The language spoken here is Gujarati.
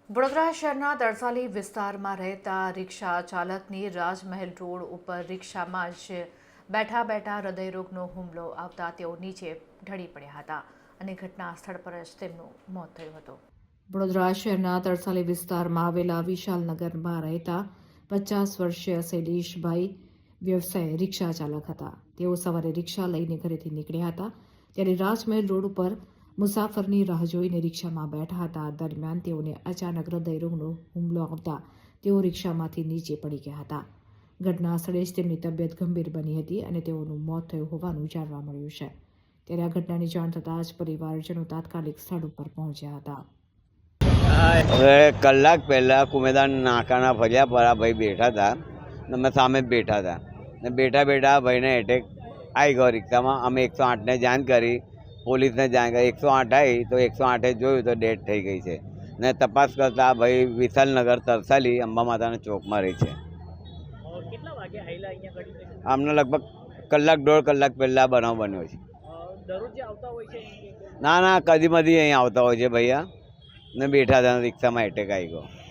વડોદરા શહેરના તરસાલી વિસ્તારમાં રહેતા રિક્ષા ચાલકની રાજમહેલ રોડ ઉપર રિક્ષામાં જ બેઠા બેઠા હૃદયરોગનો હુમલો આવતા તેઓ નીચે ઢળી પડ્યા હતા અને ઘટના સ્થળ પર જ તેમનું મોત થયું હતું। વડોદરા શહેરના તરસાલી વિસ્તારમાં આવેલા વિશાલનગરમાં રહેતા 50 વર્ષીય શૈલેષભાઈ વ્યવસાય રિક્ષા ચાલક હતા। તેઓ સવારે રિક્ષા લઈને ઘરેથી નીકળ્યા હતા ત્યારે રાજમહેલ રોડ ઉપર મુસાફરની રાહ જોઈને રિક્ષામાં બેઠા હતા। દરમિયાન તેઓને અચાનક હૃદયરોગનો હુમલો આવતા તેઓ રિક્ષામાંથી નીચે પડી ગયા હતા। ઘટના સ્થળે જ તેમની તબિયત ગંભીર બની હતી અને તેઓનું મોત થયું હોવાનું જાણવા મળ્યું છે। ત્યારે આ ઘટનાની જાણ થતાં જ પરિવારજનો તાત્કાલિક સ્થળ ઉપર પહોંચ્યા હતા। હવે કલાક પહેલાં કુમેદાન નાકાના ફર્યા પર આ ભાઈ બેઠા હતા ને અમે સામે જ બેઠા હતા ને બેઠા બેઠા ભાઈને એટેક આવી ગયો રિક્ષામાં। અમે 108ને જાણ કરી, પોલીસને જાણ કરી। 108 આવી તો 108એ જોયું તો ડેડ થઈ ગઈ છે ને તપાસ કરતા ભાઈ વિશાલનગર તરસાલી અંબા માતાના ચોકમાં રહી છે। આમને લગભગ કલાક દોઢ કલાક પહેલાં બનાવ બન્યો છે। ના કદી મધી અહીં આવતા હોય છે ભૈયા ને બેઠા હતા રિક્ષામાં એટેક આવી ગયો।